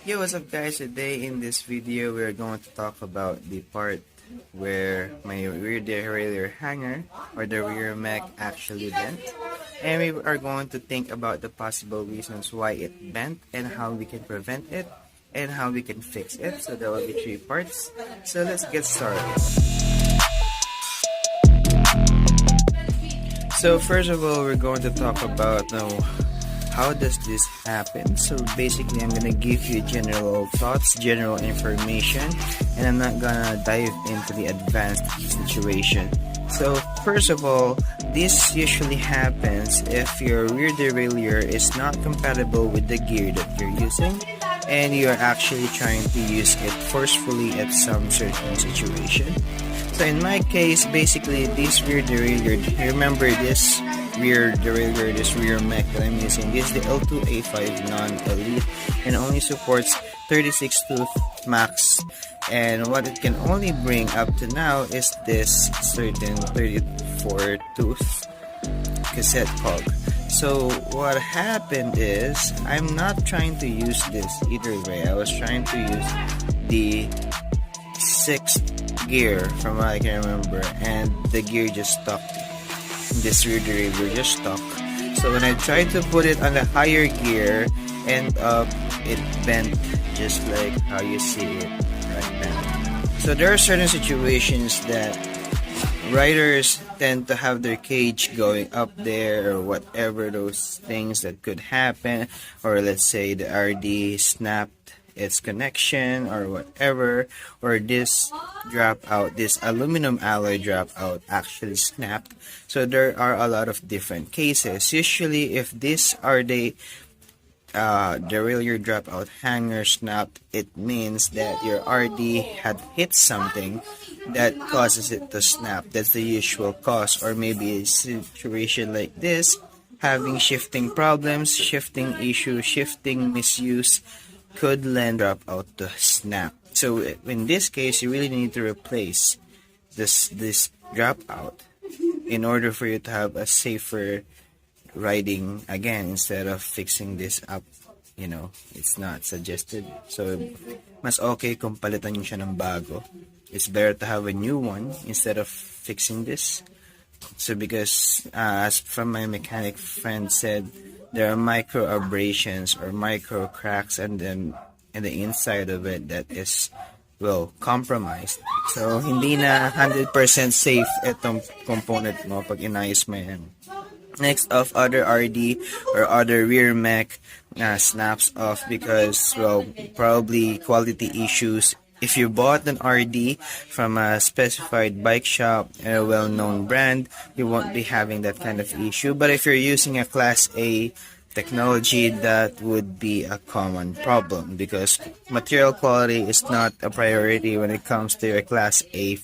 Yo, what's up guys? Today in this video we're going to talk about the part where my rear derailleur hanger or the rear mech actually bent, and we are going to think about the possible reasons why it bent and how we can prevent it and how we can fix it. So there will be 3 parts, so let's get started. So first of all, we're going to talk about how does this happen. So basically I'm gonna give you general thoughts, general information, and I'm not gonna dive into the advanced situation. So first of all, this usually happens if your rear derailleur is not compatible with the gear that you're using and you're actually trying to use it forcefully at some certain situation. So in my case, basically this rear derailleur, remember this rear derailleur, this rear mech that I'm using, this is the L2A5 non-elite and only supports 36 tooth max, and what it can only bring up to now is this certain 34 tooth cassette cog. So what happened is I'm not trying to use this either way. I was trying to use the 6th gear from what I can remember, and the gear just stuck. This rear derailleur just stuck. So when I tried to put it on the higher gear, it bent just like how you see it right now. So there are certain situations that riders tend to have their cage going up there or whatever, those things that could happen, or let's say the RD snapped its connection or whatever, or this dropout, this aluminum alloy dropout actually snapped. So there are a lot of different cases. Usually if this are the derailleur dropout hanger snapped, it means that your RD had hit something that causes it to snap. That's the usual cause. Or maybe a situation like this, having shifting problems, shifting issues, shifting misuse could lend dropout to snap. So in this case, you really need to replace this dropout in order for you to have a safer riding again, instead of fixing this up. It's not suggested. So mas okay kung palitan nyo siya ng bago. It's better to have a new one instead of fixing this. So because as from my mechanic friend said, there are micro abrasions or micro cracks and then in the inside of it that is compromised. So hindi na 100% safe itong component mo pag inayos mo yan. Next off, other RD or other rear mech snaps off because probably quality issues. If you bought an RD from a specified bike shop and a well-known brand, you won't be having that kind of issue. But if you're using a Class A technology, that would be a common problem because material quality is not a priority when it comes to your Class A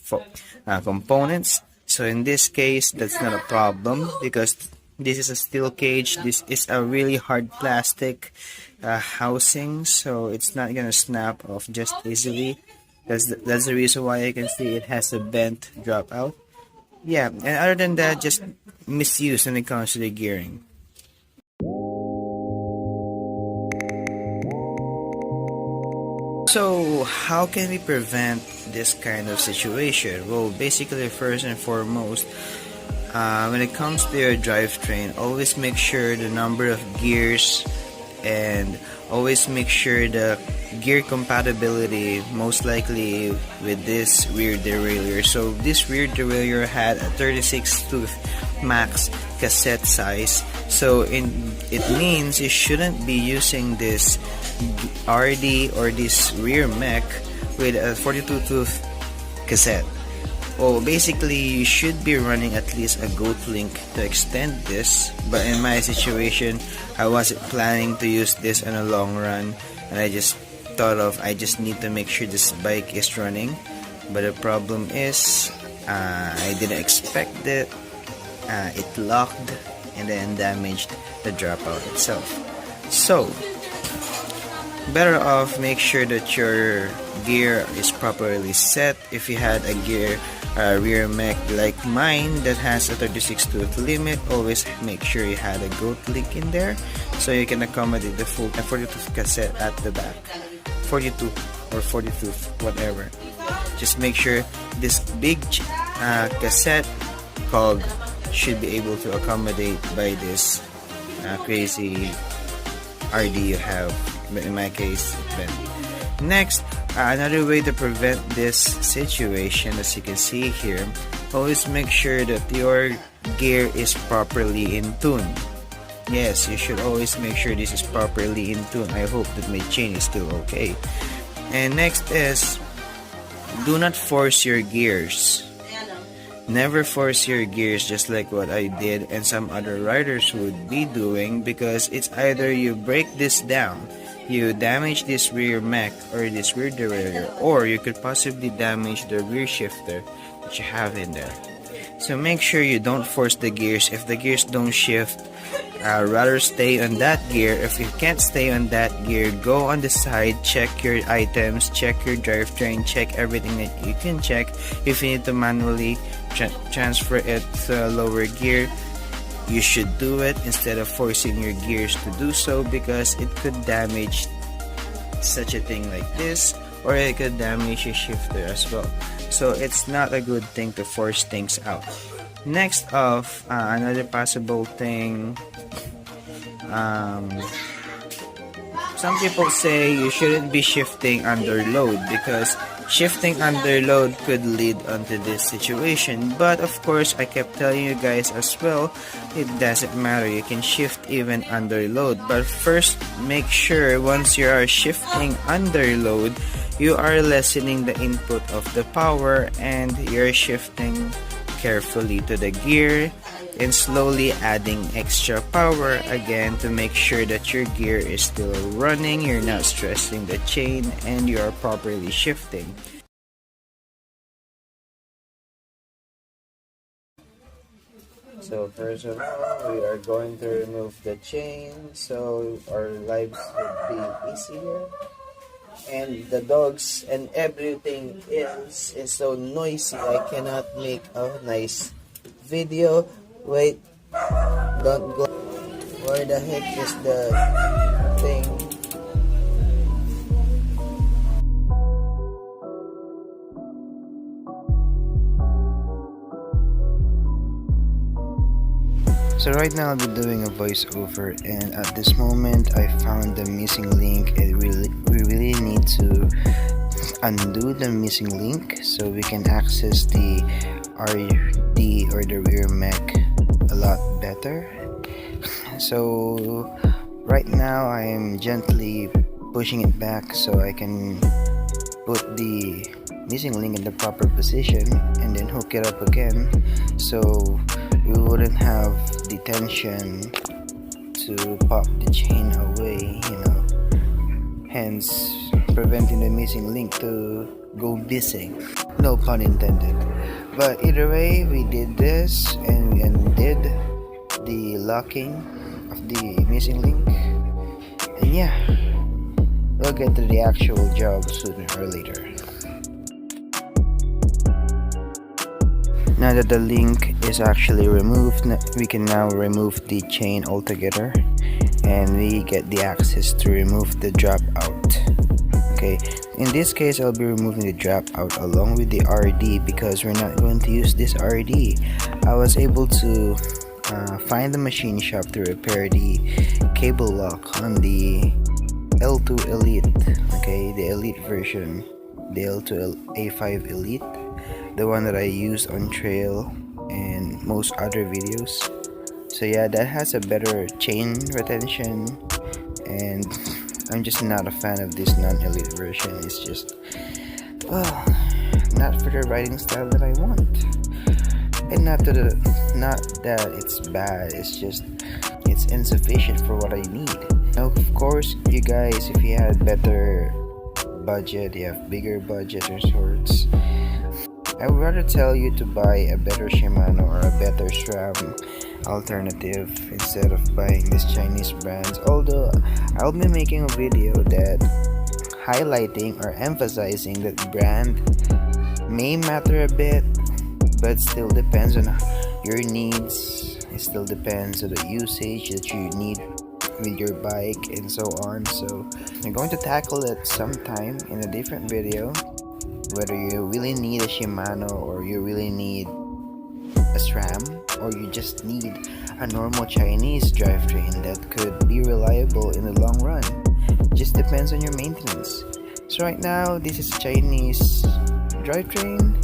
components. So in this case, that's not a problem because this is a steel cage. This is a really hard plastic housing, so it's not gonna snap off just easily. That's the reason why I can see it has a bent dropout. Yeah, and other than that, just misuse when it comes to the gearing. So how can we prevent this kind of situation? Well, basically first and foremost, when it comes to your drivetrain, always make sure the number of gears and always make sure the gear compatibility, most likely with this rear derailleur. So this rear derailleur had a 36 tooth max cassette size, so it means you shouldn't be using this RD or this rear mech with a 42 tooth cassette. Well, basically you should be running at least a goat link to extend this, but in my situation I wasn't planning to use this in a long run, and I just thought of I just need to make sure this bike is running. But the problem is I didn't expect it. It locked and then damaged the dropout itself. So better off make sure that your gear is properly set. If you had a rear mech like mine that has a 36 tooth limit, always make sure you had a goat link in there so you can accommodate the full 40 tooth cassette at the back. 42 or 42, whatever. Just make sure this big cassette cog should be able to accommodate by this crazy RD you have, in my case Ben. Next, another way to prevent this situation, as you can see here, always make sure that your gear is properly in tune. Yes, you should always make sure this is properly in tune. I hope that my chain is still okay. And next is, do not force your gears. Never force your gears, just like what I did and some other riders would be doing, because it's either you break this down, you damage this rear mech or this rear derailleur, or you could possibly damage the rear shifter that you have in there. So make sure you don't force the gears. If the gears don't shift, rather stay on that gear. If you can't stay on that gear, go on the side, check your items, check your drivetrain, check everything that you can check. If you need to manually transfer it to a lower gear, you should do it instead of forcing your gears to do so, because it could damage such a thing like this, or it could damage your shifter as well. So it's not a good thing to force things out. Next off, another possible thing, some people say you shouldn't be shifting under load, because shifting under load could lead onto this situation. But of course, I kept telling you guys as well, it doesn't matter, you can shift even under load. But first, make sure once you are shifting under load, you are lessening the input of the power, and you're shifting carefully to the gear and slowly adding extra power again to make sure that your gear is still running, you're not stressing the chain, and you are properly shifting. So first of all, we are going to remove the chain so our lives would be easier. And the dogs and everything else is so noisy, I cannot make a nice video. Wait, don't go. Where the heck is the thing? So right now I'll be doing a voiceover, and at this moment I found the missing link, and we really need to undo the missing link so we can access the RD or the rear mech a lot better. So right now I am gently pushing it back so I can put the missing link in the proper position and then hook it up again, so we wouldn't have the tension to pop the chain away, hence preventing the missing link to go missing. No pun intended. But either way, we did this and we undid the locking of the missing link, and yeah, we'll get to the actual job sooner or later. Now that the link is actually removed, we can now remove the chain altogether, and we get the access to remove the dropout. Okay, in this case I'll be removing the dropout along with the RD, because we're not going to use this RD. I was able to find the machine shop to repair the cable lock on the L2 Elite, okay, the Elite version, the L2 A5 Elite, the one that I used on trail and most other videos. So yeah, that has a better chain retention, and I'm just not a fan of this non-elite version. It's just, well, not for the riding style that I want. And not that it's bad, it's just it's insufficient for what I need. Now of course, you guys, if you had better budget, you have bigger budget or sorts, I would rather tell you to buy a better Shimano or a better SRAM alternative instead of buying these Chinese brands. Although I'll be making a video that highlighting or emphasizing that brand may matter a bit, but still depends on your needs. It still depends on the usage that you need with your bike and so on. So I'm going to tackle it sometime in a different video, whether you really need a Shimano or you really need a SRAM or you just need a normal Chinese drivetrain that could be reliable in the long run. Just depends on your maintenance. So right now this is a Chinese drivetrain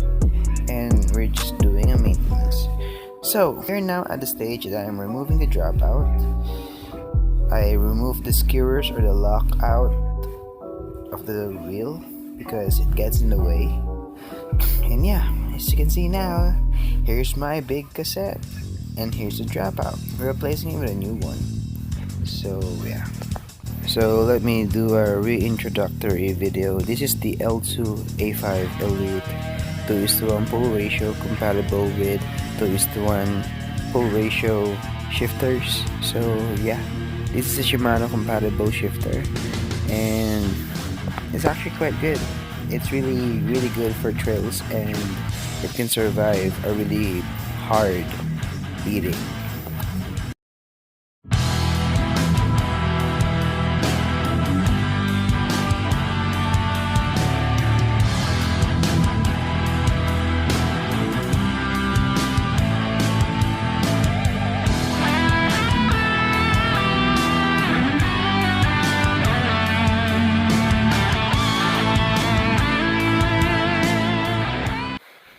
and we're just doing a maintenance. So we're now at the stage that I'm removing the dropout. I removed the skewers or the lockout of the wheel because it gets in the way. And yeah, as you can see now, here's my big cassette and here's the dropout. We're replacing it with a new one. So yeah. So let me do a reintroductory video. This is the L2A5 Elite 2:1 pull ratio compatible with 2:1 pull ratio shifters. So yeah, this is a Shimano compatible shifter and it's actually quite good. It's really good for trails and it can survive a really hard beating.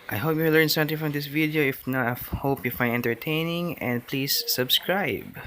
I hope you learned something from this video. If not, I hope you find it entertaining and please subscribe.